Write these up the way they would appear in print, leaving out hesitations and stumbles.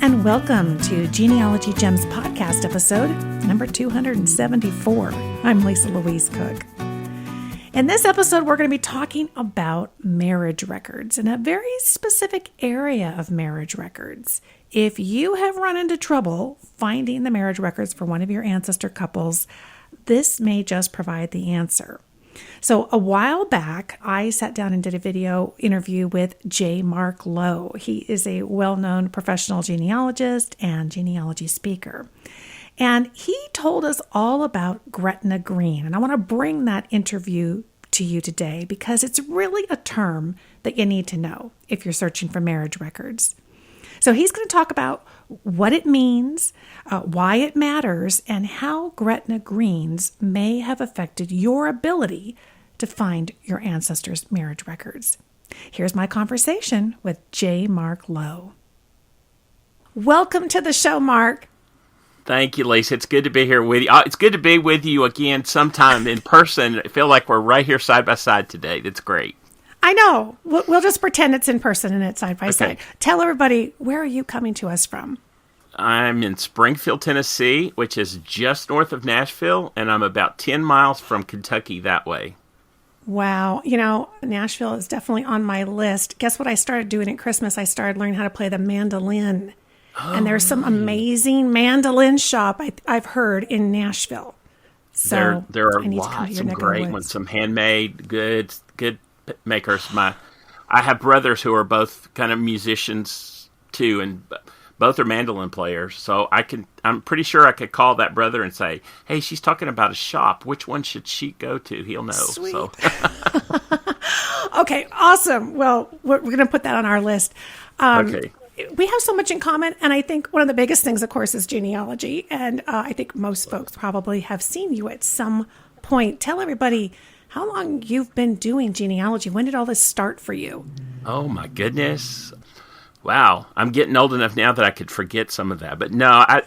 and welcome to Genealogy Gems podcast episode number 274. I'm Louise Cooke. In this episode, we're going to be talking about marriage records and a very specific area of marriage records. If you have run into trouble finding the marriage records for one of your ancestor couples, this may just provide the answer. So a while back, I sat down and did a video interview with J. Mark Lowe. He is a well-known professional genealogist and genealogy speaker. And he told us all about Gretna green. And I want to bring that interview to you today because it's really a term that you need to know if you're searching for marriage records. So he's going to talk about what it means, why it matters, and how Gretna greens may have affected your ability to find your ancestors' marriage records. Here's my conversation with J. Mark Lowe. Welcome to the show, Mark. Thank you, Lisa. It's good to be here with you. It's good to be with you again sometime in person. I feel like we're right here side by side today. That's great. I know. We'll just pretend it's in person and it's side by side. Tell everybody, where are you coming to us from? I'm in Springfield, Tennessee, which is just north of Nashville, and I'm about 10 miles from Kentucky that way. Wow. You know, Nashville is definitely on my list. Guess what I started doing at Christmas? I started learning how to play the mandolin. And there's some amazing mandolin shop I've heard in Nashville. So there are lots of great ones, some handmade, good makers. I have brothers who are both kind of musicians too, and both are mandolin players. So I'm pretty sure I could call that brother and say, "Hey, she's talking about a shop. Which one should she go to?" He'll know. Sweet. So. Okay, awesome. Well, we're going to put that on our list. Okay. We have so much in common, and I think one of the biggest things, of course, is genealogy. And I think most folks probably have seen you at some point. Tell everybody how long you've been doing genealogy. When did all this start for you? Oh, my goodness. Wow. I'm getting old enough now that I could forget some of that. But no, I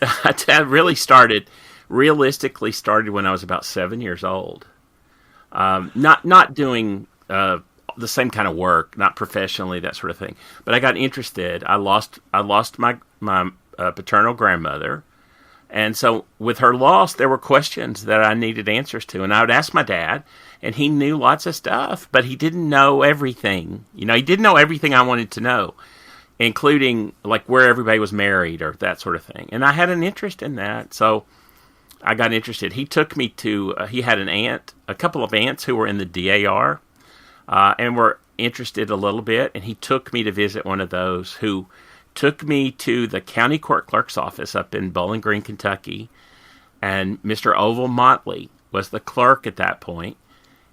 realistically started when I was about 7 years old. Not doing the same kind of work, not professionally, that sort of thing. But I got interested. I lost my paternal grandmother. And so with her loss, there were questions that I needed answers to. And I would ask my dad, and he knew lots of stuff, but he didn't know everything. You know, he didn't know everything I wanted to know, including like where everybody was married or that sort of thing. And I had an interest in that. So I got interested. He took me to, he had a couple of aunts who were in the DAR, and were interested a little bit. And he took me to visit one of those who took me to the county court clerk's office up in Bowling Green, Kentucky. And Mr. Oval Motley was the clerk at that point.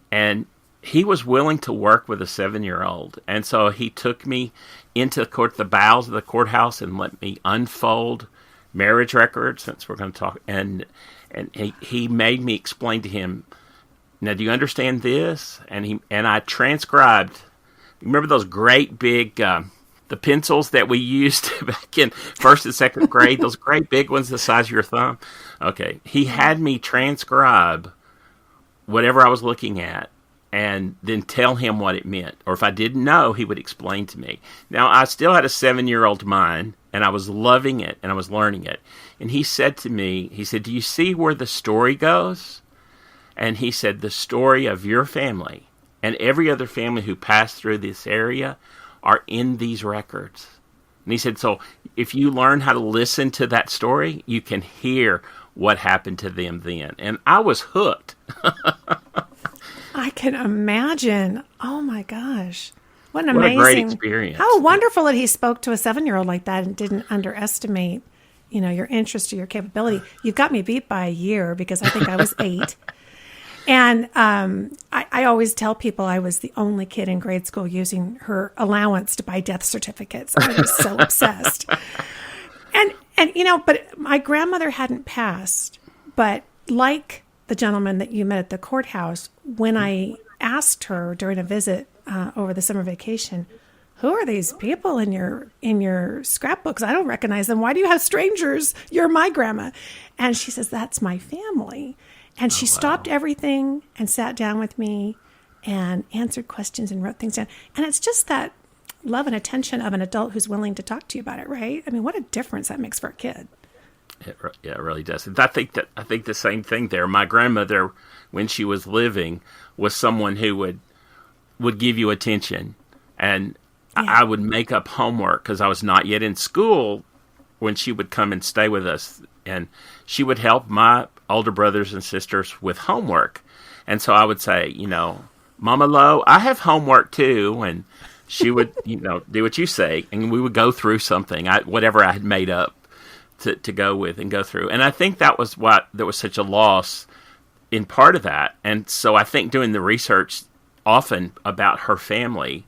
And he was willing to work with a 7-year-old. And so he took me into the bowels of the courthouse and let me unfold marriage records, since we're going to talk. And he made me explain to him, "Now, do you understand this?" And I transcribed. Remember those great big, the pencils that we used back in first and second grade? Those great big ones the size of your thumb? Okay. He had me transcribe whatever I was looking at and then tell him what it meant. Or if I didn't know, he would explain to me. Now, I still had a 7-year-old mind, and I was loving it, and I was learning it. And he said to me, "Do you see where the story goes?" And he said, "The story of your family and every other family who passed through this area are in these records." And he said, "So if you learn how to listen to that story, you can hear what happened to them then." And I was hooked. I can imagine. Oh, my gosh. What an amazing, what a great experience. How wonderful that he spoke to a 7-year-old like that and didn't underestimate, your interest or your capability. You've got me beat by a year because I think I was 8. And I always tell people I was the only kid in grade school using her allowance to buy death certificates. I was so obsessed. And but my grandmother hadn't passed. But like the gentleman that you met at the courthouse, when I asked her during a visit over the summer vacation, "Who are these people in your scrapbooks? I don't recognize them. Why do you have strangers? You're my grandma." And she says, "That's my family." And she stopped everything and sat down with me and answered questions and wrote things down. And it's just that love and attention of an adult who's willing to talk to you about it, right? I mean, what a difference that makes for a kid. It really does. And I think the same thing there. My grandmother, when she was living, was someone who would give you attention, and I would make up homework because I was not yet in school when she would come and stay with us, and she would help my older brothers and sisters with homework. And so I would say, Mama Lo, I have homework too, and she would, do what you say, and we would go through something, whatever I had made up to go with and go through. And I think that was what there was such a loss in part of that. And so I think doing the research often about her family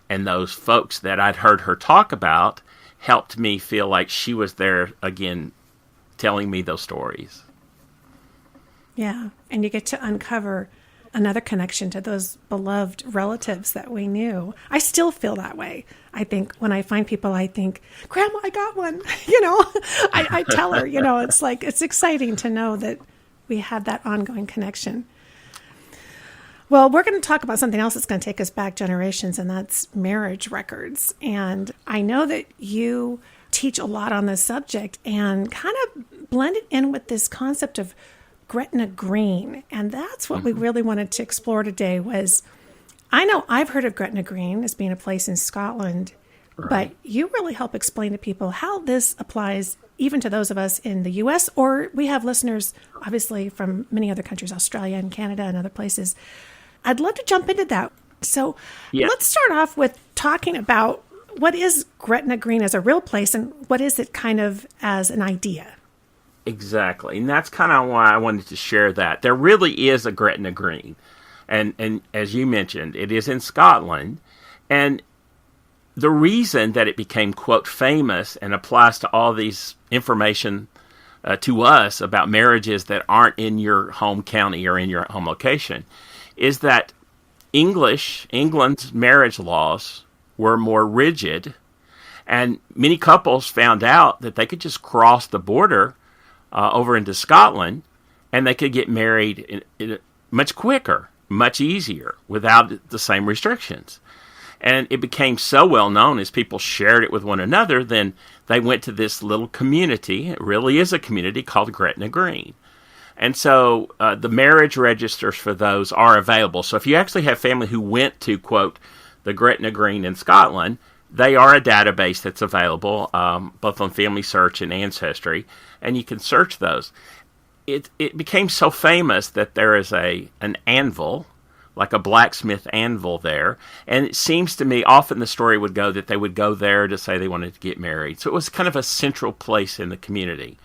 and those folks that I'd heard her talk about helped me feel like she was there again, telling me those stories. Yeah, and you get to uncover another connection to those beloved relatives that we knew. I still feel that way. I think when I find people, I think, Grandma, I got one. I tell her, it's like, it's exciting to know that we had that ongoing connection. Well, we're going to talk about something else that's going to take us back generations, and that's marriage records. And I know that you teach a lot on this subject and kind of blend it in with this concept of Gretna Green. And that's what we really wanted to explore today was, I know I've heard of Gretna Green as being a place in Scotland, but you really help explain to people how this applies even to those of us in the U.S., or we have listeners, obviously, from many other countries, Australia and Canada and other places. I'd love to jump into that. So let's start off with talking about what is Gretna Green as a real place and what is it kind of as an idea? Exactly. And that's kind of why I wanted to share that. There really is a Gretna Green. And as you mentioned, it is in Scotland. And the reason that it became, quote, famous and applies to all these information to us about marriages that aren't in your home county or in your home location is that England's marriage laws were more rigid, and many couples found out that they could just cross the border over into Scotland, and they could get married much quicker, much easier, without the same restrictions. And it became so well known as people shared it with one another, then they went to this little community. It really is a community called Gretna Green. And so the marriage registers for those are available. So if you actually have family who went to, quote, the Gretna Green in Scotland, they are a database that's available both on Family Search and Ancestry, and you can search those. It became so famous that there is an anvil, like a blacksmith anvil there, and it seems to me often the story would go that they would go there to say they wanted to get married. So it was kind of a central place in the community.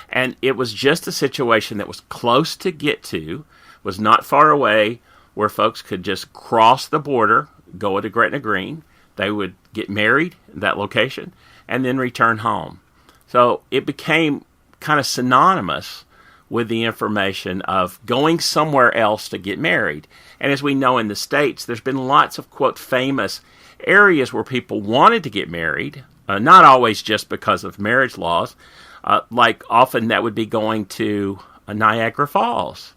And it was just a situation that was close to get to, was not far away, where folks could just cross the border, go to Gretna Green. They would get married in that location and then return home. So it became kind of synonymous with the information of going somewhere else to get married. And as we know in the States, there's been lots of, quote, famous areas where people wanted to get married, not always just because of marriage laws. Like often that would be going to Niagara Falls.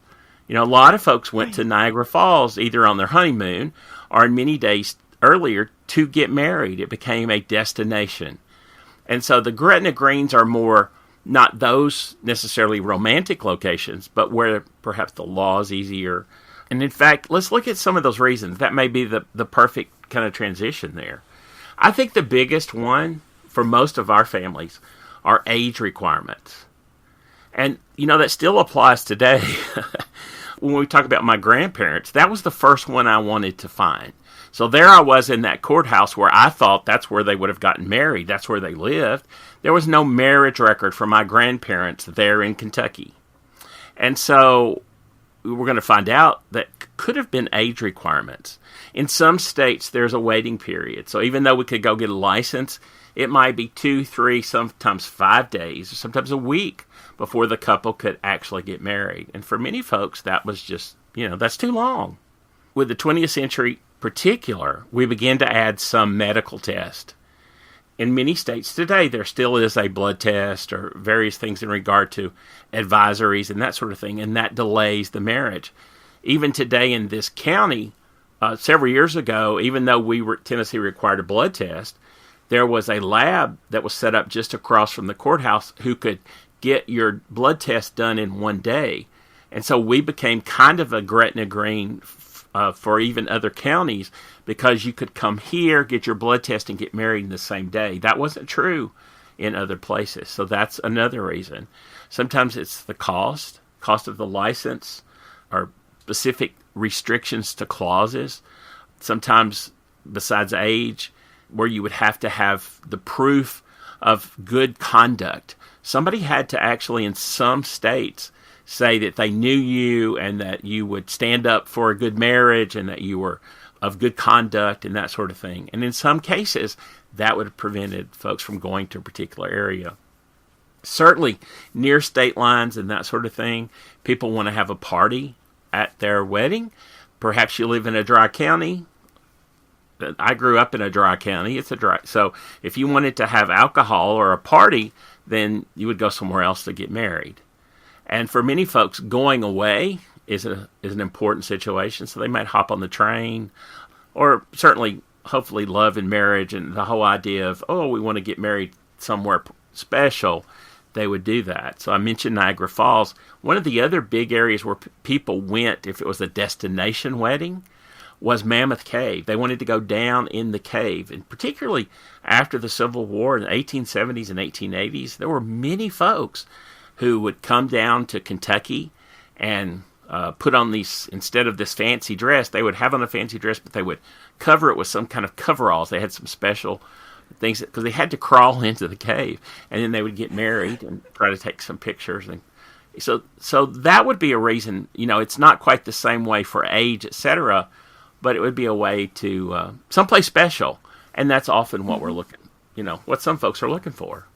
A lot of folks went to Niagara Falls either on their honeymoon or in many days earlier to get married. It became a destination. And so the Gretna Greens are more not those necessarily romantic locations, but where perhaps the law is easier. And in fact, let's look at some of those reasons. That may be the perfect kind of transition there. I think the biggest one for most of our families are age requirements. And, that still applies today. When we talk about my grandparents, that was the first one I wanted to find. So there I was in that courthouse where I thought that's where they would have gotten married. That's where they lived. There was no marriage record for my grandparents there in Kentucky. And so we're going to find out that could have been age requirements. In some states, there's a waiting period. So even though we could go get a license, it might be 2, 3, sometimes 5 days, or sometimes a week before the couple could actually get married. And for many folks, that was just, that's too long. With the 20th century particular, we began to add some medical test. In many states today, there still is a blood test or various things in regard to advisories and that sort of thing, and that delays the marriage. Even today in this county, several years ago, even though Tennessee required a blood test, there was a lab that was set up just across from the courthouse who could get your blood test done in one day. And so we became kind of a Gretna Green for even other counties, because you could come here, get your blood test, and get married in the same day. That wasn't true in other places. So that's another reason. Sometimes it's the cost of the license, or specific restrictions to clauses. Sometimes, besides age, where you would have to have the proof of good conduct. Somebody had to actually, in some states, say that they knew you and that you would stand up for a good marriage and that you were of good conduct and that sort of thing. And in some cases, that would have prevented folks from going to a particular area. Certainly, near state lines and that sort of thing, people want to have a party at their wedding. Perhaps you live in a dry county. I grew up in a dry county. It's a dry. So if you wanted to have alcohol or a party, then you would go somewhere else to get married. And for many folks, going away is an important situation. So they might hop on the train, or certainly, hopefully, love and marriage and the whole idea of, we want to get married somewhere special. They would do that. So I mentioned Niagara Falls. One of the other big areas where people went, if it was a destination wedding, was Mammoth Cave. They wanted to go down in the cave. And particularly after the Civil War in the 1870s and 1880s, there were many folks who would come down to Kentucky and put on these, instead of this fancy dress, they would have on a fancy dress, but they would cover it with some kind of coveralls. They had some special things, because they had to crawl into the cave, and then they would get married and try to take some pictures. And so that would be a reason. It's not quite the same way for age, etc., but it would be a way to someplace special, and that's often what we're looking, what some folks are looking for.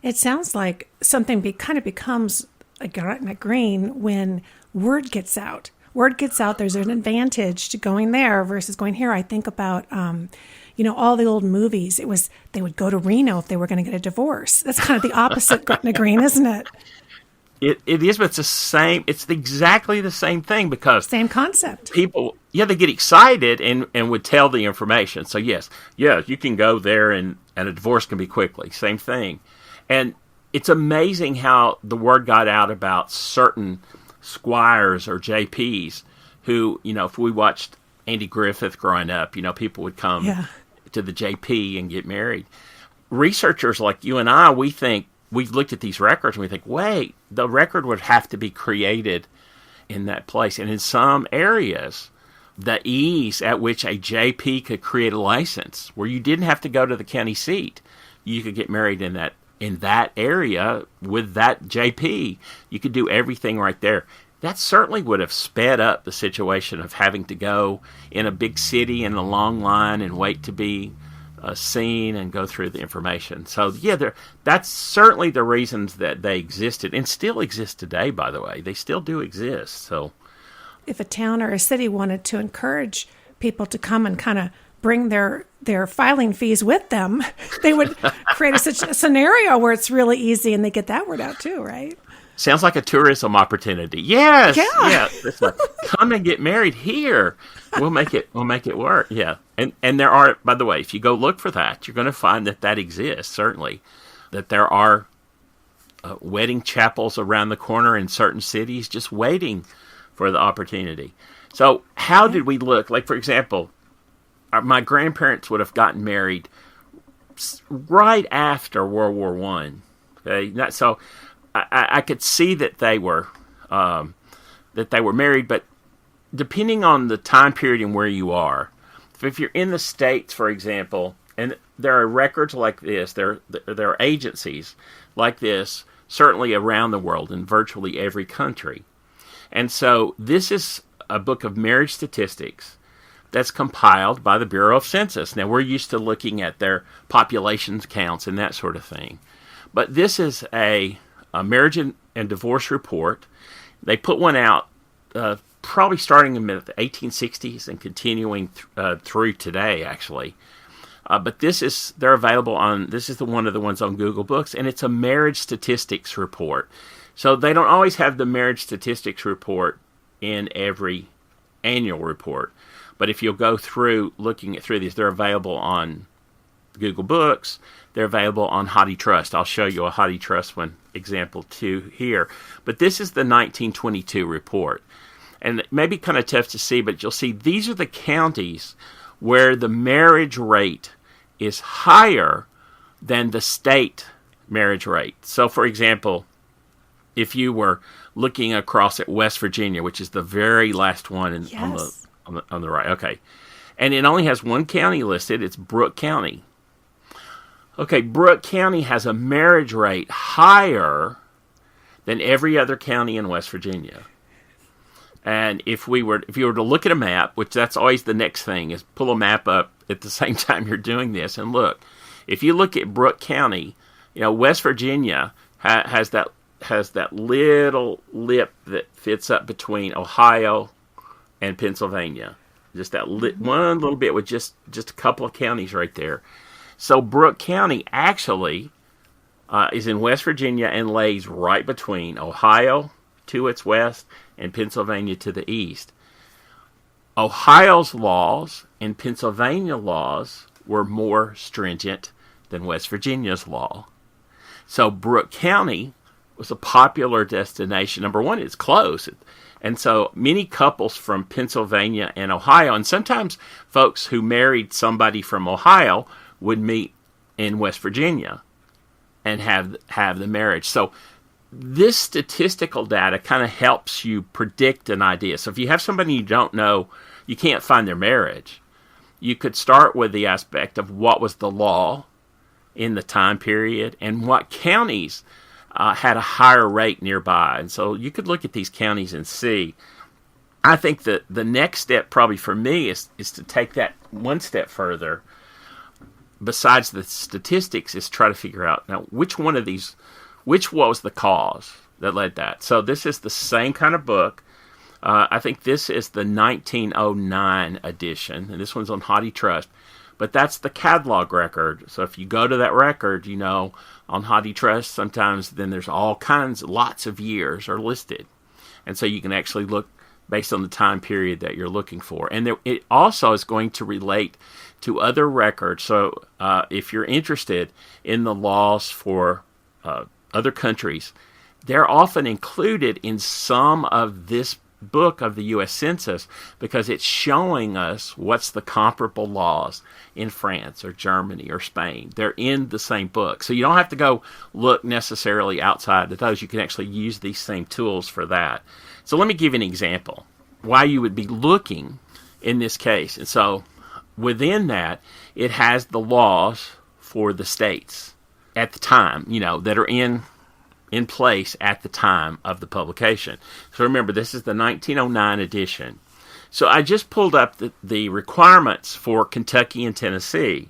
It sounds like something kind of becomes a Gretna Green when word gets out. Word gets out, there's an advantage to going there versus going here. I think about, all the old movies. They would go to Reno if they were going to get a divorce. That's kind of the opposite Gretna Green, isn't it? It is, but it's the same. It's exactly the same thing, because same concept. People, they get excited and would tell the information. So yes, you can go there and a divorce can be quickly. Same thing. And it's amazing how the word got out about certain squires or JPs who, if we watched Andy Griffith growing up, people would come to the JP and get married. Researchers like you and I, we've looked at these records and we think, wait, the record would have to be created in that place. And in some areas, the ease at which a JP could create a license, where you didn't have to go to the county seat, you could get married in that area with that JP. You could do everything right there. That certainly would have sped up the situation of having to go in a big city in a long line and wait to be seen and go through the information. So that's certainly the reasons that they existed, and still exist today, by the way. They still do exist. So if a town or a city wanted to encourage people to come and kind of bring their filing fees with them, they would create such a scenario where it's really easy and they get that word out too, right? Sounds like a tourism opportunity. Yes. Yeah. It's like, come and get married here. We'll make it work. Yeah. And there are, by the way, if you go look for that, you're going to find that exists, certainly. That there are wedding chapels around the corner in certain cities just waiting for the opportunity. So how did we look? Like, for example, my grandparents would have gotten married right after World War I. Okay? So I could see that they were married, but depending on the time period and where you are, if you're in the States, for example, and there are records like this, there are agencies like this, certainly around the world in virtually every country. And so this is a book of marriage statistics that's compiled by the Bureau of Census. Now, we're used to looking at their population counts and that sort of thing. But this is a marriage and divorce report. They put one out probably starting in the 1860s and continuing through today, actually. But they're available this is one of the ones on Google Books, and it's a marriage statistics report. So they don't always have the marriage statistics report in every annual report. But if you'll go through looking through these, they're available on Google Books. They're available on HathiTrust. I'll show you a HathiTrust one, example 2 here. But this is the 1922 report. And it may be kind of tough to see, but you'll see these are the counties where the marriage rate is higher than the state marriage rate. So, for example, if you were looking across at West Virginia, which is the very last one on the right, okay, and it only has one county listed, it's Brooke County. Okay, Brooke County has a marriage rate higher than every other county in West Virginia. And if you were to look at a map, which that's always the next thing, is pull a map up at the same time you're doing this and look. If you look at Brooke County, West Virginia has that little lip that fits up between Ohio and Pennsylvania. Just that one little bit with just a couple of counties right there. So Brooke County actually is in West Virginia and lays right between Ohio to its west and Pennsylvania to the east. Ohio's laws and Pennsylvania laws were more stringent than West Virginia's law. So Brooke County was a popular destination. Number one, it's close. And so many couples from Pennsylvania and Ohio, and sometimes folks who married somebody from Ohio would meet in West Virginia and have the marriage. So this statistical data kind of helps you predict an idea. So if you have somebody you don't know, you can't find their marriage, you could start with the aspect of what was the law in the time period and what counties had a higher rate nearby. And so you could look at these counties and see. I think that the next step probably for me is to take that one step further. Besides the statistics, is try to figure out now which was the cause that led that. So this is the same kind of book. I think this is the 1909 edition, and this one's on HathiTrust. But that's the catalog record. So if you go to that record, on HathiTrust, sometimes then there's lots of years are listed. And so you can actually look based on the time period that you're looking for. And it also is going to relate to other records. So if you're interested in the laws for other countries, they're often included in some of this book of the U.S. Census because it's showing us what's the comparable laws in France or Germany or Spain. They're in the same book. So you don't have to go look necessarily outside of those. You can actually use these same tools for that. So let me give you an example why you would be looking in this case. And so within that, it has the laws for the states at the time, that are in place at the time of the publication. So remember, this is the 1909 edition. So I just pulled up the requirements for Kentucky and Tennessee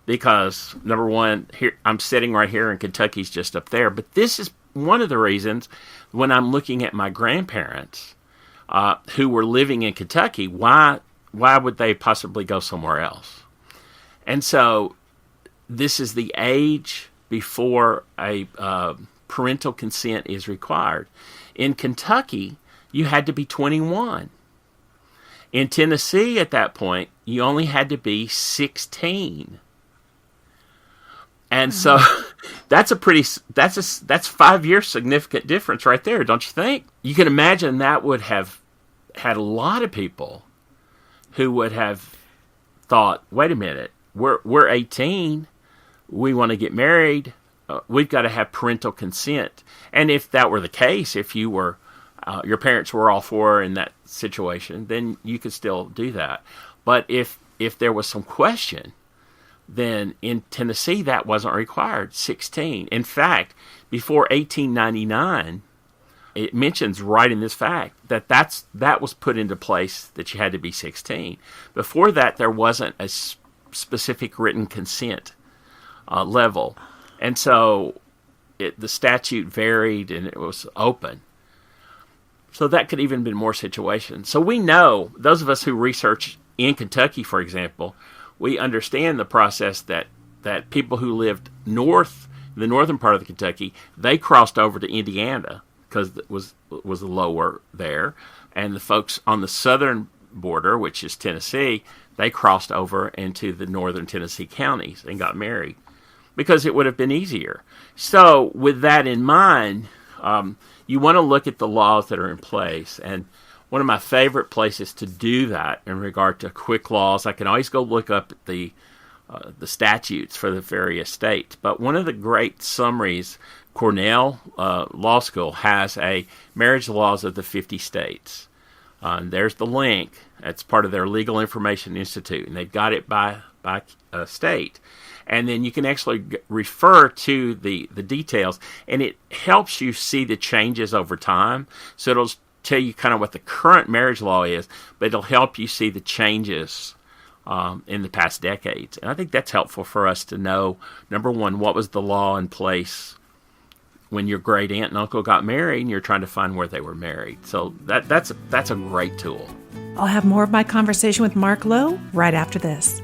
because, number one, here I'm sitting right here and Kentucky's just up there. But this is one of the reasons when I'm looking at my grandparents who were living in Kentucky, why would they possibly go somewhere else? And so this is the age before a parental consent is required. In Kentucky, you had to be 21. In Tennessee, at that point, you only had to be 16. And so that's 5 years significant difference right there, don't you think? You can imagine that would have had a lot of people who would have thought, wait a minute, we're 18, we want to get married, we've got to have parental consent. And if that were the case, if you were your parents were all for in that situation, then you could still do that. But if there was some question, then in Tennessee that wasn't required, 16. In fact, before 1899, it mentions right in this fact that was put into place that you had to be 16. Before that, there wasn't a specific written consent level. And so the statute varied and it was open. So that could even been more situations. So we know, those of us who research in Kentucky, for example, we understand the process that people who lived north, the northern part of the Kentucky, they crossed over to Indiana because it was lower there. And the folks on the southern border, which is Tennessee, they crossed over into the northern Tennessee counties and got married because it would have been easier. So with that in mind, you want to look at the laws that are in place. And one of my favorite places to do that in regard to quick laws, I can always go look up at the statutes for the various states. But one of the great summaries, Cornell Law School has a marriage laws of the 50 states. There's the link. That's part of their Legal Information Institute, and they've got it by state. And then you can actually refer to the details, and it helps you see the changes over time. So it'll tell you kind of what the current marriage law is, but it'll help you see the changes in the past decades. And I think that's helpful for us to know, number one, what was the law in place when your great aunt and uncle got married and you're trying to find where they were married. So that's a great tool. I'll have more of my conversation with Mark Lowe right after this.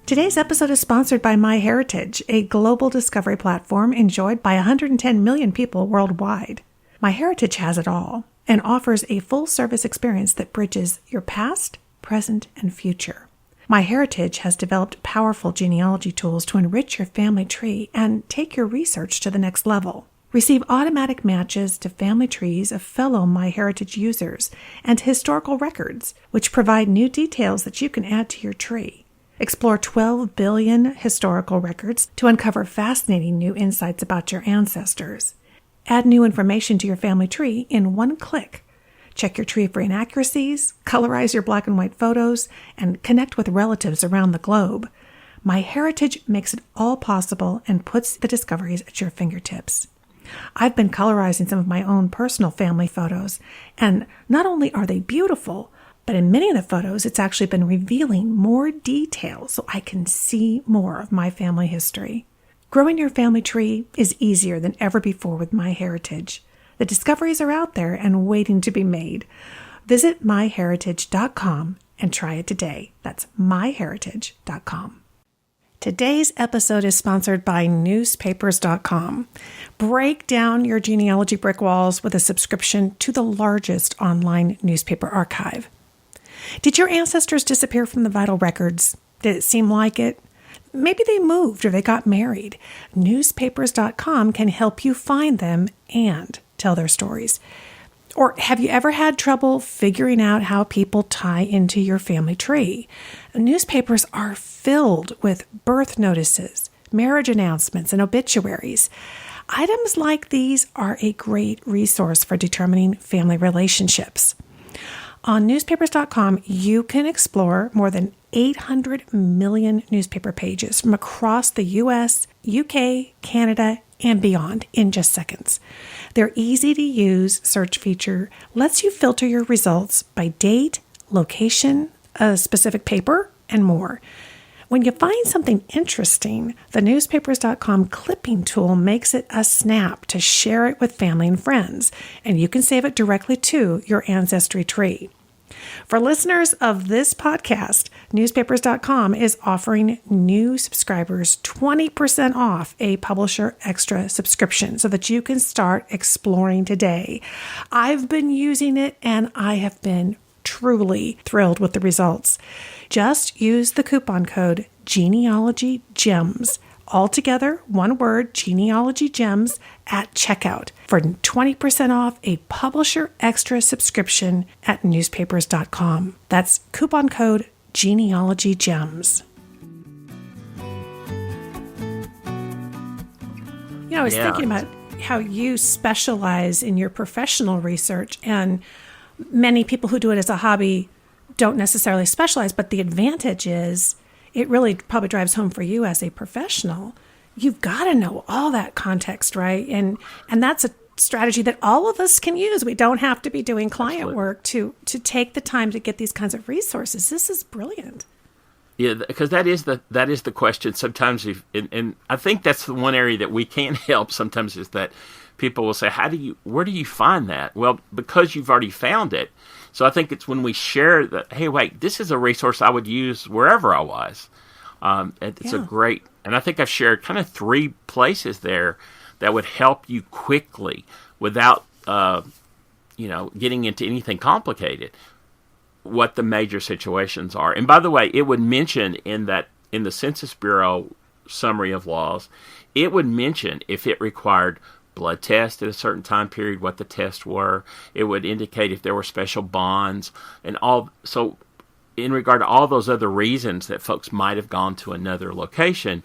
Today's episode is sponsored by MyHeritage, a global discovery platform enjoyed by 110 million people worldwide. MyHeritage has it all and offers a full-service experience that bridges your past, present, and future. MyHeritage has developed powerful genealogy tools to enrich your family tree and take your research to the next level. Receive automatic matches to family trees of fellow MyHeritage users and historical records, which provide new details that you can add to your tree. Explore 12 billion historical records to uncover fascinating new insights about your ancestors. Add new information to your family tree in one click. Check your tree for inaccuracies, colorize your black and white photos, and connect with relatives around the globe. MyHeritage makes it all possible and puts the discoveries at your fingertips. I've been colorizing some of my own personal family photos, and not only are they beautiful, but in many of the photos, it's actually been revealing more details so I can see more of my family history. Growing your family tree is easier than ever before with MyHeritage. The discoveries are out there and waiting to be made. Visit myheritage.com and try it today. That's myheritage.com. Today's episode is sponsored by newspapers.com. Break down your genealogy brick walls with a subscription to the largest online newspaper archive. Did your ancestors disappear from the vital records? Did it seem like it? Maybe they moved or they got married. Newspapers.com can help you find them and tell their stories. Or have you ever had trouble figuring out how people tie into your family tree? Newspapers are filled with birth notices, marriage announcements, and obituaries. Items like these are a great resource for determining family relationships. On newspapers.com, you can explore more than 800 million newspaper pages from across the U.S., UK, Canada, and beyond in just seconds. Their easy-to-use search feature lets you filter your results by date, location, a specific paper, and more. When you find something interesting, the newspapers.com clipping tool makes it a snap to share it with family and friends, and you can save it directly to your ancestry tree. For listeners of this podcast, newspapers.com is offering new subscribers 20% off a Publisher Extra subscription so that you can start exploring today. I've been using it and I have been truly thrilled with the results. Just use the coupon code Genealogy Gems, altogether one word, Genealogy Gems, at checkout for 20% off a Publisher Extra subscription at newspapers.com. That's coupon code Genealogy Gems. I was thinking about how you specialize in your professional research, and many people who do it as a hobby don't necessarily specialize, but the advantage is it really probably drives home for you as a professional. You've got to know all that context, right? And that's a strategy that all of us can use. We don't have to be doing client work to take the time to get these kinds of resources. This is brilliant. Yeah, because that is the question. Sometimes, and I think that's the one area that we can help. Sometimes is that people will say, where do you find that? Well, because you've already found it. So I think it's when we share that, hey, wait, this is a resource I would use wherever I was. It's a great, and I think I've shared kind of 3 places there that would help you quickly without, getting into anything complicated. what the major situations are. And by the way, it would mention in the Census Bureau summary of laws, it would mention if it required blood tests at a certain time period, what the tests were. It would indicate if there were special bonds and all. So in regard to all those other reasons that folks might have gone to another location,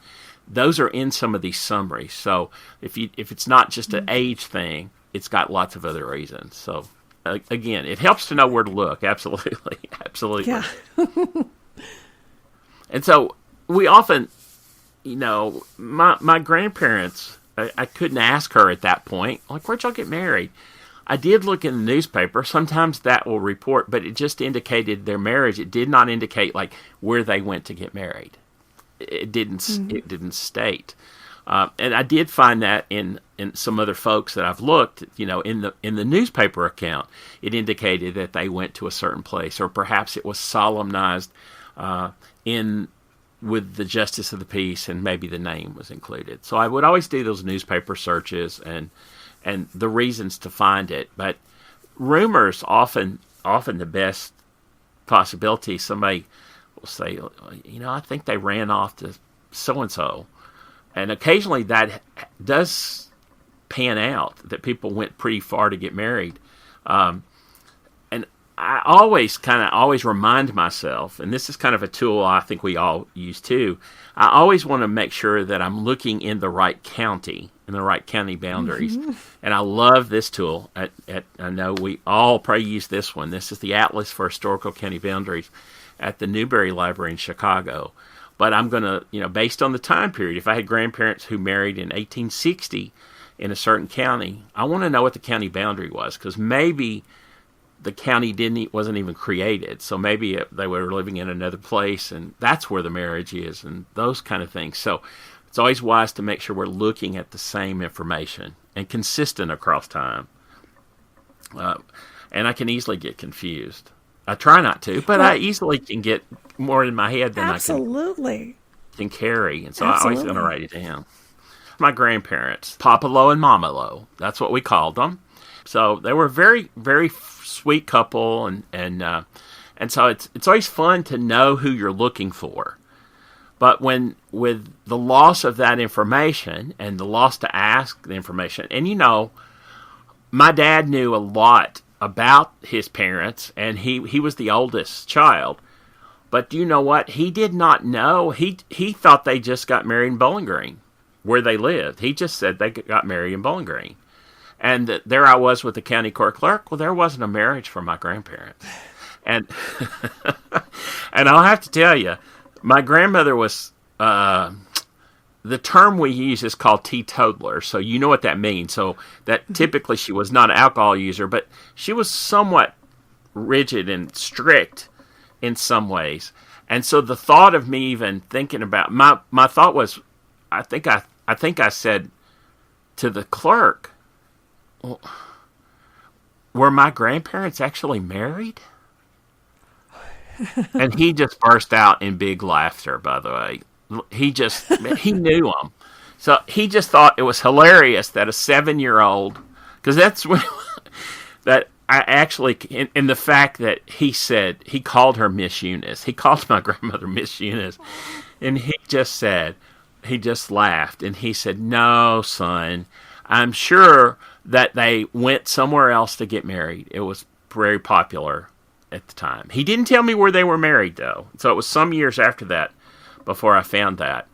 those are in some of these summaries. So if it's not just an age thing, it's got lots of other reasons. So again, it helps to know where to look. Absolutely. Absolutely. Yeah. And so we often, my grandparents, I couldn't ask her at that point, like, where'd y'all get married? I did look in the newspaper. Sometimes that will report, but it just indicated their marriage. It did not indicate like where they went to get married. It didn't. It didn't state. And I did find that in some other folks that I've looked, in the newspaper account, it indicated that they went to a certain place, or perhaps it was solemnized with the Justice of the Peace, and maybe the name was included. So I would always do those newspaper searches and the reasons to find it. But rumors often the best possibility. Somebody will say, I think they ran off to so and so. And occasionally that does pan out, that people went pretty far to get married. And I always remind myself, and this is kind of a tool I think we all use too, I always want to make sure that I'm looking in the right county, in the right county boundaries. Mm-hmm. And I love this tool. I know we all probably use this one. This is the Atlas for Historical County Boundaries at the Newberry Library in Chicago. But I'm going to, based on the time period, if I had grandparents who married in 1860 in a certain county, I want to know what the county boundary was, because maybe the county wasn't even created. So maybe they were living in another place, and that's where the marriage is, and those kind of things. So it's always wise to make sure we're looking at the same information and consistent across time. And I can easily get confused. I try not to, but I easily can get more in my head than I can carry. And so I always going to write it down. My grandparents, Papa Lo and Mama Lo, that's what we called them. So they were very, very sweet couple, and so it's always fun to know who you're looking for. But with the loss of that information and the loss to ask the information, and my dad knew a lot about his parents, and he was the oldest child. But do you know what? He did not know. He thought they just got married in Bowling Green, where they lived. He just said they got married in Bowling Green. And there I was with the county court clerk. Well, there wasn't a marriage for my grandparents. And and I'll have to tell you, my grandmother was, the term we use is called teetotaler. So you know what that means. So that typically she was not an alcohol user, but she was somewhat rigid and strict in some ways. And so the thought of me even thinking about, my thought was, I think I said to the clerk, well, were my grandparents actually married? And he just burst out in big laughter, by the way. He knew them. So he just thought it was hilarious that a 7-year-old, because that's when, that I actually, in the fact that he called her Miss Eunice. He called my grandmother Miss Eunice. And he just laughed. And he said, no, son, I'm sure that they went somewhere else to get married. It was very popular at the time. He didn't tell me where they were married, though. So it was some years after that before I found that.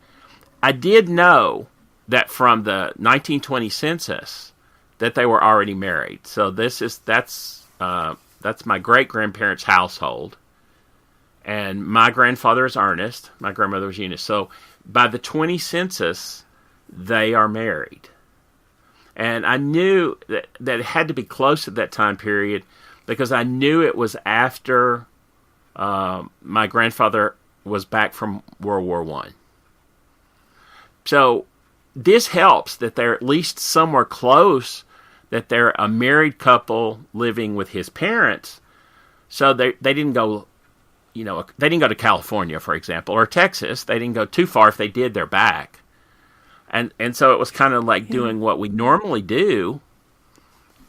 I did know that from the 1920 census that they were already married. So that's my great-grandparents' household. And my grandfather is Ernest. My grandmother was Eunice. So by the 20 census, they are married. And I knew that it had to be close to that time period because I knew it was after my grandfather was back from World War I. So this helps that they're at least somewhere close, that they're a married couple living with his parents. So they didn't go, they didn't go to California, for example, or Texas. They didn't go too far. If they did, they're back. And so it was kind of like doing what we normally do,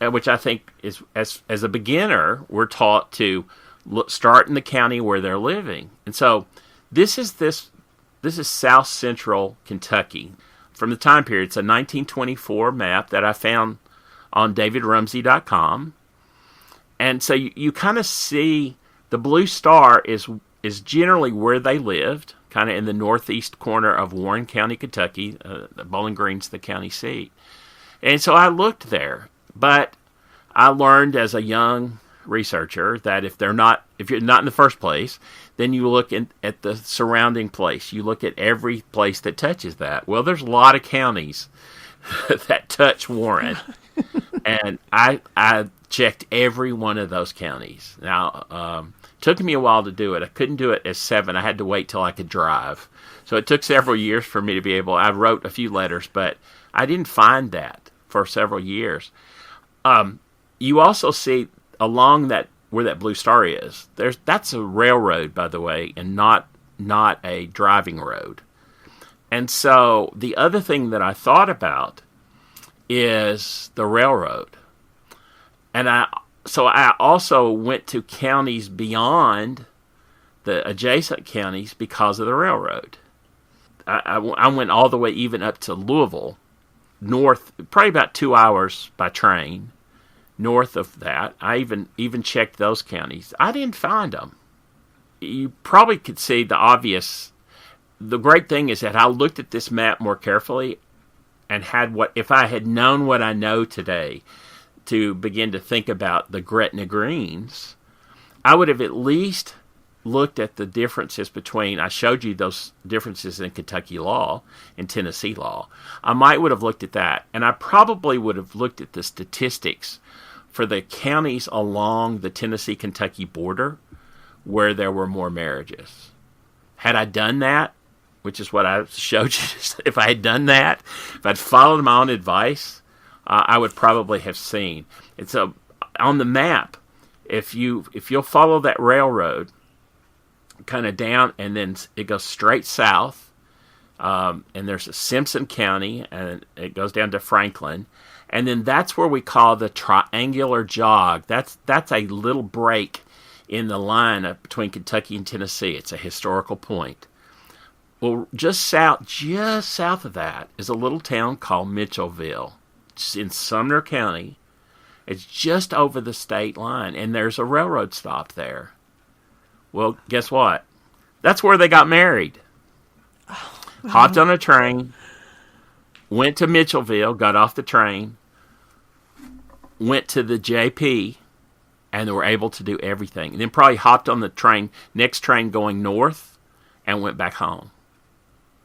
which I think is, as a beginner, we're taught to start in the county where they're living. And so this is South Central Kentucky. From the time period, it's a 1924 map that I found on davidrumsey.com. And so you kind of see the blue star is generally where they lived, kind of in the northeast corner of Warren County, Kentucky. Bowling Green's the county seat. And so I looked there, but I learned as a young researcher that if you're not in the first place, then you look at the surrounding place. You look at every place that touches that. Well, there's a lot of counties that touch Warren, and I checked every one of those counties. Now, took me a while to do it. I couldn't do it as 7. I had to wait till I could drive. So it took several years for me to be able. I wrote a few letters, but I didn't find that for several years. You also see along that where that blue star is. That's a railroad, by the way, and not a driving road. And so the other thing that I thought about is the railroad. And I also went to counties beyond the adjacent counties because of the railroad. I went all the way even up to Louisville, north, probably about 2 hours by train. North of that, I even checked those counties. I didn't find them. You probably could see the obvious. The great thing is that I looked at this map more carefully and if I had known what I know today to begin to think about the Gretna Greens, I would have at least looked at the differences between, I showed you those differences in Kentucky law and Tennessee law. I might would have looked at that, and I probably would have looked at the statistics for the counties along the Tennessee-Kentucky border where there were more marriages. Had I done that, which is what I showed you, if I had done that, if I'd followed my own advice, I would probably have seen. And so on the map, if you'll follow that railroad kind of down, and then it goes straight south, and there's a Simpson County, and it goes down to Franklin. And then that's where we call the triangular jog. That's a little break in the line between Kentucky and Tennessee. It's a historical point. Well, just south of that is a little town called Mitchellville. It's in Sumner County. It's just over the state line, and there's a railroad stop there. Well, guess what? That's where they got married. Oh, wow. Hopped on a train, went to Mitchellville, got off the train, went to the JP, and they were able to do everything. And then probably hopped on the next train going north, and went back home.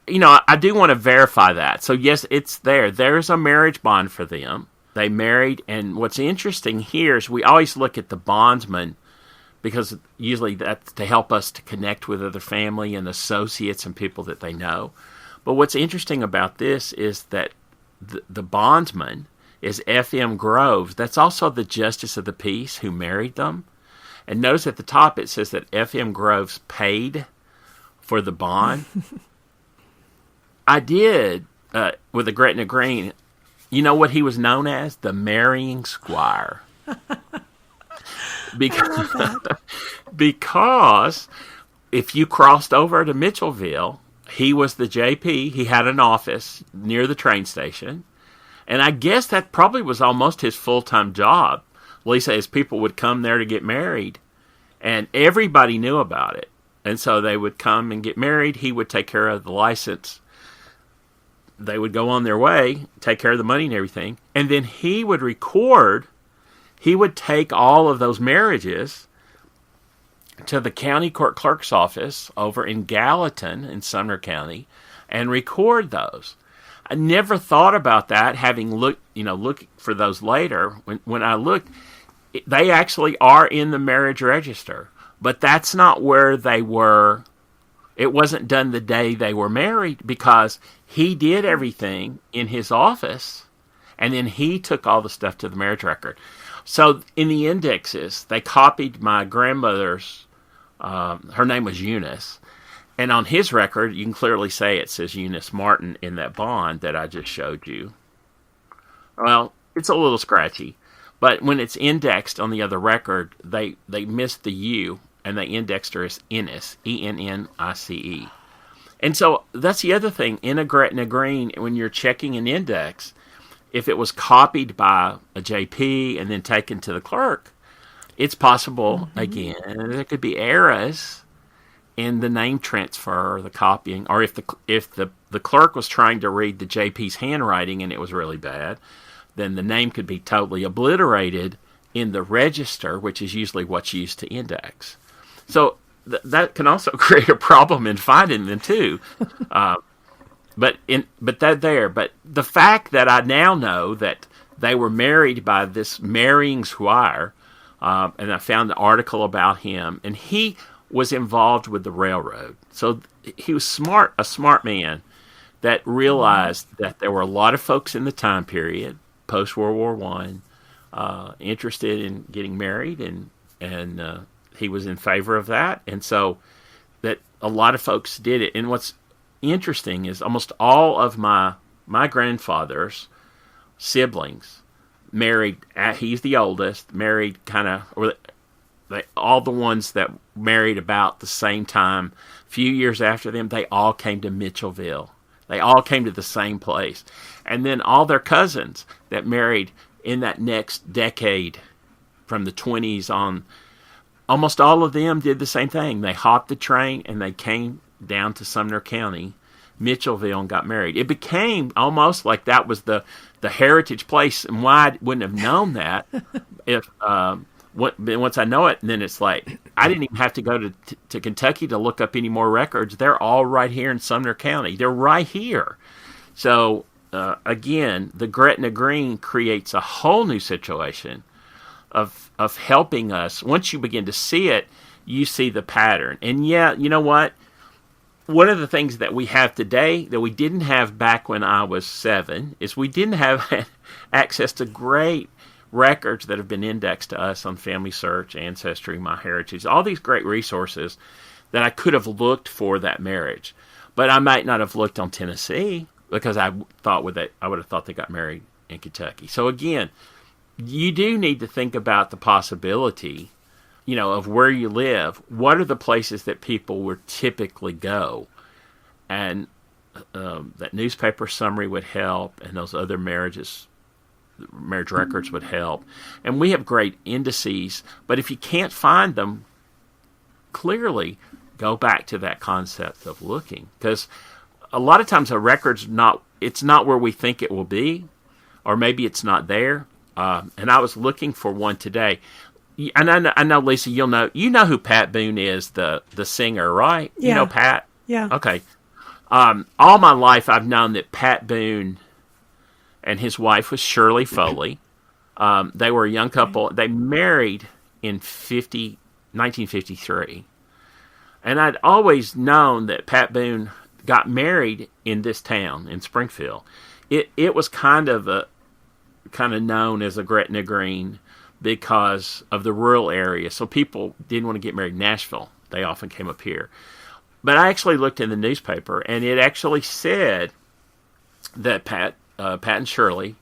You know, I do want to verify that. So, yes, it's there. There's a marriage bond for them. They married, and what's interesting here is we always look at the bondsman, because usually that's to help us to connect with other family and associates and people that they know. But what's interesting about this is that the bondsman is F.M. Groves. That's also the justice of the peace who married them. And notice at the top it says that F.M. Groves paid for the bond. I did, with the Gretna Green, you know what he was known as? The marrying squire. Because if you crossed over to Mitchellville, he was the JP. He had an office near the train station. And I guess that probably was almost his full-time job. Lisa, as people would come there to get married, and everybody knew about it. And so they would come and get married. He would take care of the license. They would go on their way, take care of the money and everything. And then he would record. He would take all of those marriages to the county court clerk's office over in Gallatin in Sumner County and record those. I never thought about that, having looked for those later. When I looked, they actually are in the marriage register, but that's not where they were. It wasn't done the day they were married, because he did everything in his office, and then he took all the stuff to the marriage record. So in the indexes, they copied my grandmother's, her name was Eunice, and on his record, you can clearly say it says Eunice Martin in that bond that I just showed you. Well, it's a little scratchy, but when it's indexed on the other record, they missed the U, and they indexed her as Ennis, Ennice. And so that's the other thing. In a Gretna Green, when you're checking an index, if it was copied by a JP and then taken to the clerk, it's possible, again, there could be errors in the name transfer or the copying, or if the clerk was trying to read the JP's handwriting and it was really bad, then the name could be totally obliterated in the register, which is usually what's used to index. So that can also create a problem in finding them too. But the fact that I now know that they were married by this marrying squire, and I found an article about him, and he was involved with the railroad. So he was a smart man that realized that there were a lot of folks in the time period, post World War I, interested in getting married, and he was in favor of that. And so that a lot of folks did it. And what's interesting is almost all of my grandfather's siblings married, he's the oldest, married all the ones that married about the same time, a few years after them, they all came to Mitchellville. They all came to the same place. And then all their cousins that married in that next decade from the 20s on, almost all of them did the same thing. They hopped the train and they came down to Sumner County, Mitchellville, and got married. It became almost like that was the heritage place, and why I wouldn't have known that if once I know it, and then it's like I didn't even have to go to Kentucky to look up any more records. They're all right here in Sumner County. They're right here. So again, the Gretna Green creates a whole new situation of helping us. Once you begin to see it, you see the pattern. And yeah, you know what? One of the things that we have today that we didn't have back when I was 7 is we didn't have access to great records that have been indexed to us on Family Search, Ancestry, MyHeritage, all these great resources that I could have looked for that marriage. But I might not have looked on Tennessee because I would have thought they got married in Kentucky. So again, you do need to think about the possibility, of where you live. What are the places that people would typically go? And that newspaper summary would help, and those other marriage records would help. And we have great indices, but if you can't find them, clearly go back to that concept of looking. Because a lot of times a record's it's not where we think it will be, or maybe it's not there. And I was looking for one today. And I know, Lisa, you know who Pat Boone is, the singer, right? Yeah. You know Pat? Yeah. Okay. All my life I've known that Pat Boone and his wife was Shirley Foley. They were a young couple. They married in 1953. And I'd always known that Pat Boone got married in this town, in Springfield. It was kind of known as a Gretna Green because of the rural area. So people didn't want to get married in Nashville. They often came up here. But I actually looked in the newspaper, and it actually said that Pat and Shirley,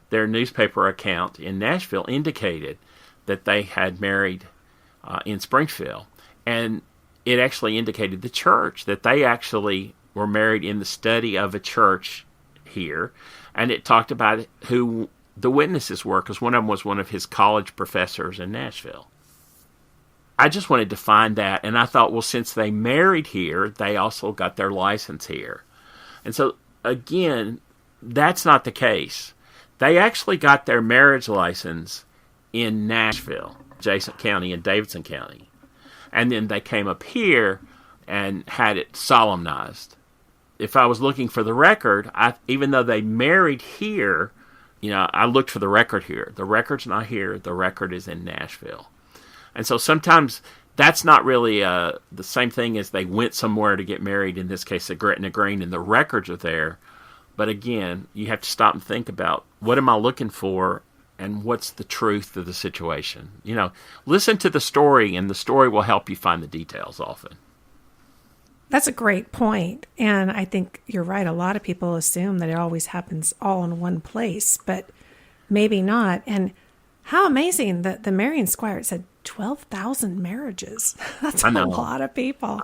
their newspaper account in Nashville, indicated that they had married in Springfield. And it actually indicated the church, that they actually were married in the study of a church here. And it talked about who the witnesses were, because one of them was one of his college professors in Nashville. I just wanted to find that, and I thought, well, since they married here, they also got their license here. And so, again, that's not the case. They actually got their marriage license in Nashville, adjacent county, in Davidson County. And then they came up here and had it solemnized. If I was looking for the record, even though they married here, I looked for the record here. The record's not here. The record is in Nashville. And so sometimes that's not really the same thing as they went somewhere to get married, in this case, at Gretna Green, and the records are there. But again, you have to stop and think about, what am I looking for, and what's the truth of the situation? Listen to the story, and the story will help you find the details often. That's a great point. And I think you're right. A lot of people assume that it always happens all in one place, but maybe not. And How amazing that the Marion Squire said 12,000 marriages. That's a lot of people.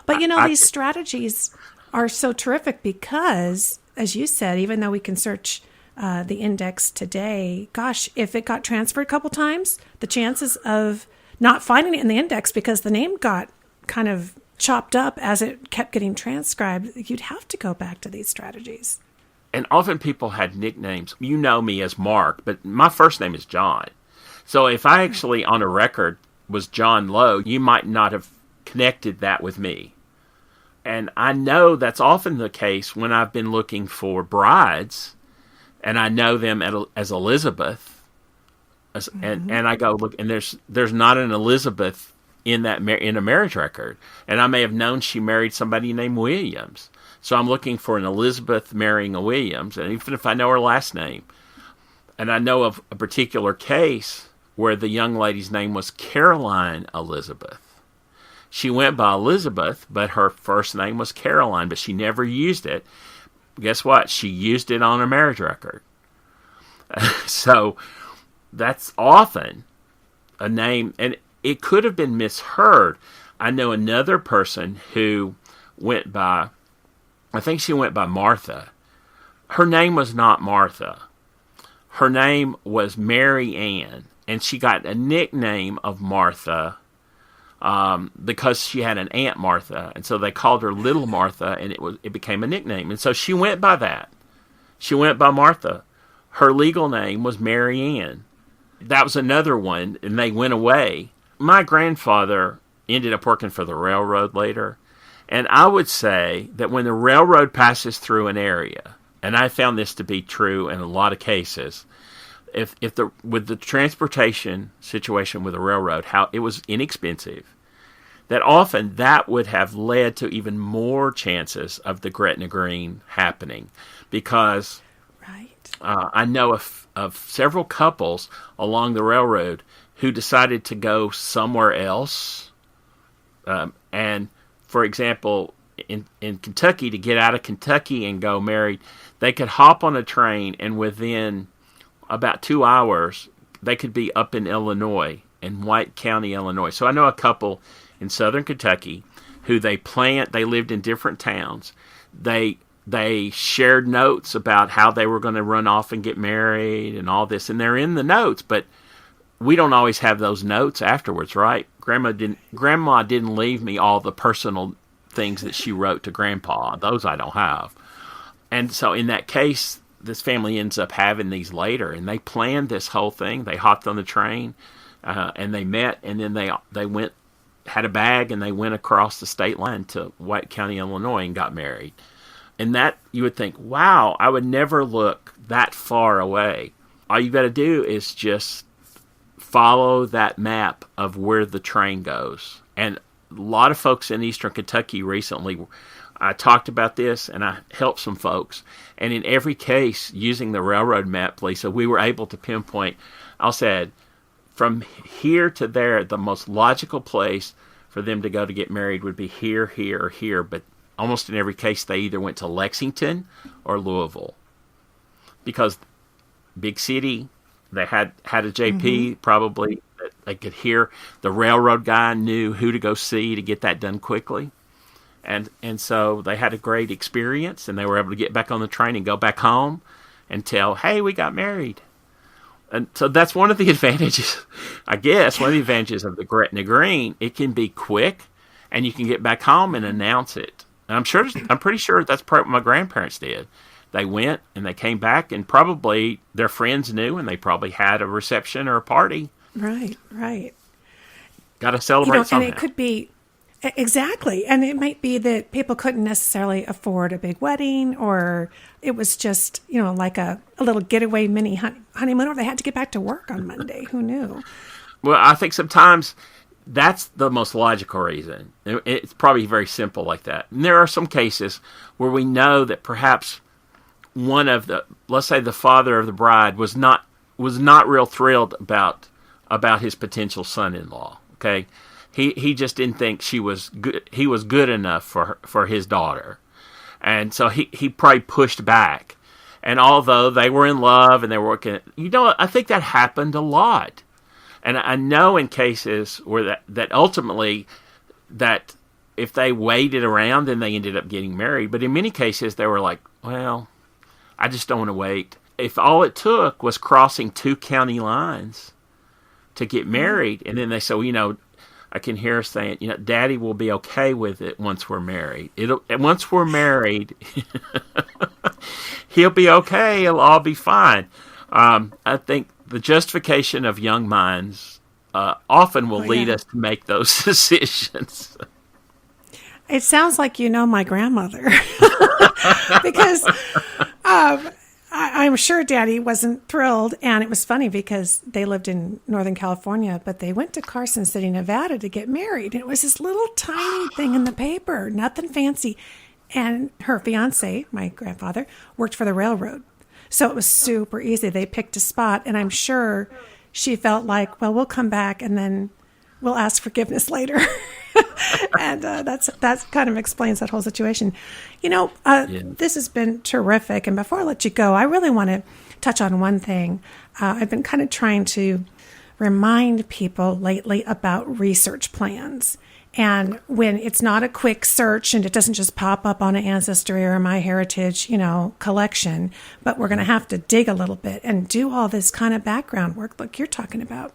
But these strategies are so terrific because, as you said, even though we can search the index today, gosh, if it got transferred a couple times, the chances of not finding it in the index because the name got kind of chopped up as it kept getting transcribed, you'd have to go back to these strategies. And often people had nicknames. You know me as Mark, but my first name is John. So if I actually on a record was John Lowe, you might not have connected that with me. And I know that's often the case when I've been looking for brides, and I know them as Elizabeth, and I go look, and there's not an Elizabeth in a marriage record, and I may have known she married somebody named Williams. So I'm looking for an Elizabeth marrying a Williams, and even if I know her last name, and I know of a particular case where the young lady's name was Caroline Elizabeth. She went by Elizabeth, but her first name was Caroline, but she never used it. Guess what? She used it on her marriage record. So that's often a name, and it could have been misheard. I know another person who went by, I think she went by Martha. Her name was not Martha. Her name was Mary Ann, and she got a nickname of Martha because she had an Aunt Martha, and so they called her Little Martha, and it became a nickname. And so she went by that. She went by Martha. Her legal name was Mary Ann. That was another one, and they went away. My grandfather ended up working for the railroad later, and I would say that when the railroad passes through an area, and I found this to be true in a lot of cases, with the transportation situation with the railroad, how it was inexpensive, that often that would have led to even more chances of the Gretna Green happening, because I know of several couples along the railroad who decided to go somewhere else, and for example, in Kentucky, to get out of Kentucky and go married, they could hop on a train, and within about 2 hours, they could be up in Illinois, in White County, Illinois. So I know a couple in southern Kentucky who they lived in different towns. They shared notes about how they were going to run off and get married and all this, and they're in the notes, but we don't always have those notes afterwards, right? Grandma didn't leave me all the personal things that she wrote to Grandpa. Those I don't have. And so in that case, this family ends up having these later, and they planned this whole thing. They hopped on the train, and they met, and then they went, had a bag, and they went across the state line to White County, Illinois, and got married. And that, you would think, wow, I would never look that far away. All you got to do is just follow that map of where the train goes. And a lot of folks in Eastern Kentucky recently, I talked about this, and I helped some folks. And in every case, using the railroad map, Lisa, we were able to pinpoint, I said, from here to there, the most logical place for them to go to get married would be here, here, or here. But almost in every case, they either went to Lexington or Louisville. Because big city, they had a JP probably. They could hear the railroad guy knew who to go see to get that done quickly. And so they had a great experience, and they were able to get back on the train and go back home and tell, hey, we got married. And so that's one of the advantages, I guess, one of the advantages of the Gretna Green. It can be quick, and you can get back home and announce it. And I'm pretty sure that's what my grandparents did. They went, and they came back, and probably their friends knew, and they probably had a reception or a party. Right. Got to celebrate somehow. And it could be, exactly. And it might be that people couldn't necessarily afford a big wedding, or it was just, like a little getaway mini honeymoon, or they had to get back to work on Monday. Who knew? Well, I think sometimes that's the most logical reason. It's probably very simple like that. And there are some cases where we know that perhaps one of let's say the father of the bride was not real thrilled about his potential son-in-law. Okay. He just didn't think he was good enough for his daughter. And so he probably pushed back. And although they were in love and they were working, I think that happened a lot. And I know in cases where that ultimately, that if they waited around, then they ended up getting married. But in many cases, they were like, well, I just don't want to wait. If all it took was crossing 2 county lines to get married, and then they say, I can hear her saying, Daddy will be okay with it once we're married. Once we're married, he'll be okay. It'll all be fine. I think the justification of young minds often will lead us to make those decisions. It sounds like my grandmother. Because I'm sure Daddy wasn't thrilled. And it was funny because they lived in Northern California, but they went to Carson City, Nevada to get married. And it was this little tiny thing in the paper, nothing fancy. And her fiance, my grandfather, worked for the railroad. So it was super easy. They picked a spot. And I'm sure she felt like, well, we'll come back and then we'll ask forgiveness later. And that kind of explains that whole situation. This has been terrific. And before I let you go, I really want to touch on one thing. I've been kind of trying to remind people lately about research plans. And when it's not a quick search and it doesn't just pop up on an Ancestry or MyHeritage, collection, but we're going to have to dig a little bit and do all this kind of background work like you're talking about.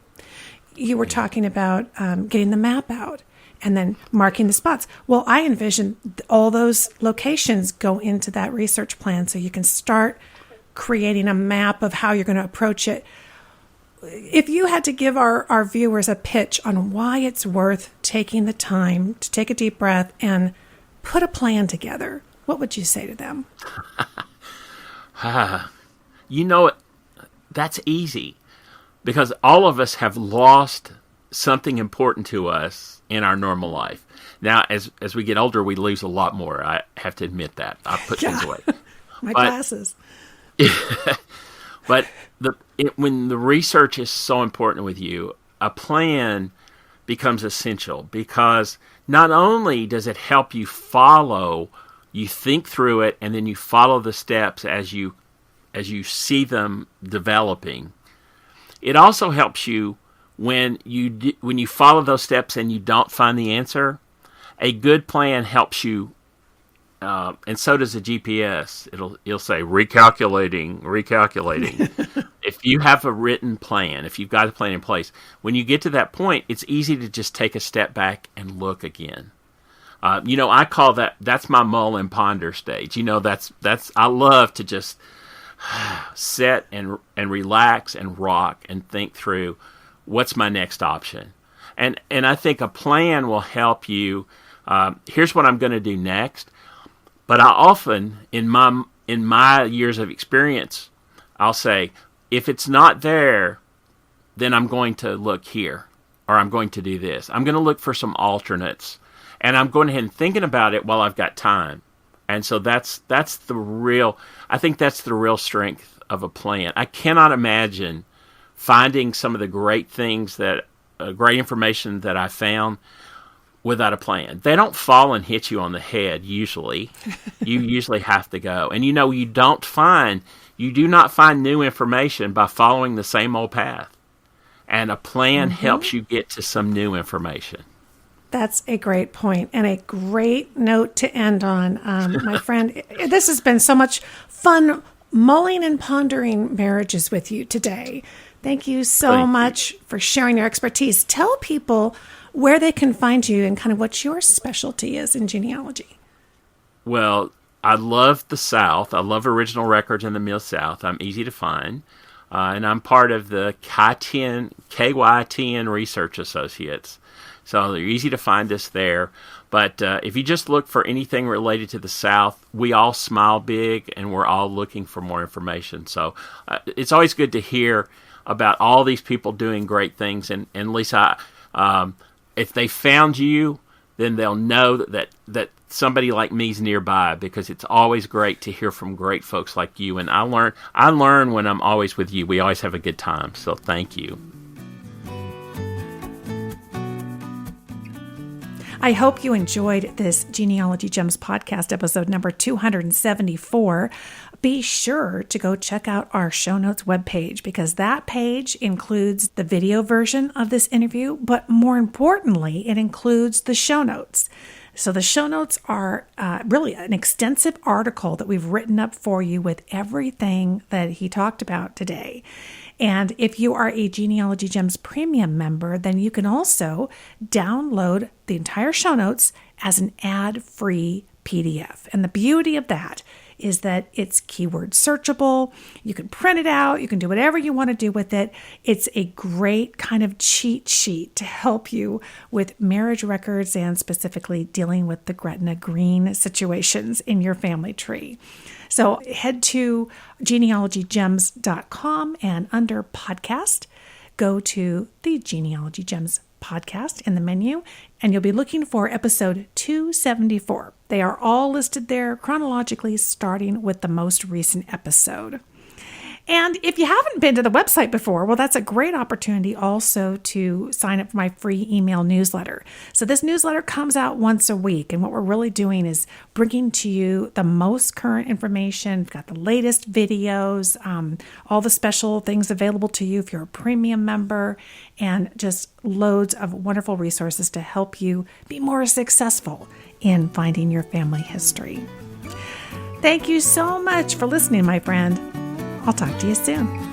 You were talking about getting the map out and then marking the spots. Well, I envision all those locations go into that research plan so you can start creating a map of how you're going to approach it. If you had to give our viewers a pitch on why it's worth taking the time to take a deep breath and put a plan together, what would you say to them? That's easy because all of us have lost something important to us in our normal life. Now, as we get older, we lose a lot more. I have to admit that. I put things away. Glasses. But when the research is so important with you, a plan becomes essential because not only does it help you think through it, and then you follow the steps as you see them developing. It also helps you when you follow those steps and you don't find the answer. A good plan helps you. And so does a GPS. It'll say recalculating. If you have a written plan, if you've got a plan in place, when you get to that point, it's easy to just take a step back and look again. I call that's my mull and ponder stage. I love to just sit and relax and rock and think through what's my next option. And I think a plan will help you. Here's what I'm going to do next. But I often, in my years of experience, I'll say, if it's not there, then I'm going to look here, or I'm going to do this. I'm going to look for some alternates, and I'm going ahead and thinking about it while I've got time. And so I think that's the real strength of a plan. I cannot imagine finding some of the great things great information that I found without a plan. They don't fall and hit you on the head, usually. You usually have to go. And you do not find new information by following the same old path. And a plan helps you get to some new information. That's a great point and a great note to end on. My friend, this has been so much fun mulling and pondering marriages with you today. Thank you so much for sharing your expertise. Tell people where they can find you and kind of what your specialty is in genealogy. Well, I love the South. I love original records in the Mid-South. I'm easy to find. And I'm part of the KYTN Research Associates. So they're easy to find us there. But if you just look for anything related to the South, we all smile big and we're all looking for more information. So it's always good to hear about all these people doing great things. And Lisa, if they found you, then they'll know that somebody like me's nearby, because it's always great to hear from great folks like you. And I learn when I'm always with you. We always have a good time. So thank you. I hope you enjoyed this Genealogy Gems podcast episode number 274. Be sure to go check out our show notes webpage because that page includes the video version of this interview, but more importantly, it includes the show notes. So the show notes are really an extensive article that we've written up for you with everything that he talked about today. And if you are a Genealogy Gems Premium member, then you can also download the entire show notes as an ad-free PDF. And the beauty of that is that it's keyword searchable. You can print it out. You can do whatever you want to do with it. It's a great kind of cheat sheet to help you with marriage records and specifically dealing with the Gretna green situations in your family tree. So head to genealogygems.com and under podcast, go to the Genealogy Gems podcast in the menu, and you'll be looking for episode 274. They are all listed there chronologically, starting with the most recent episode. And if you haven't been to the website before, well, that's a great opportunity also to sign up for my free email newsletter. So this newsletter comes out once a week, and what we're really doing is bringing to you the most current information. We've got the latest videos, all the special things available to you if you're a premium member, and just loads of wonderful resources to help you be more successful in finding your family history. Thank you so much for listening, my friend. I'll talk to you soon.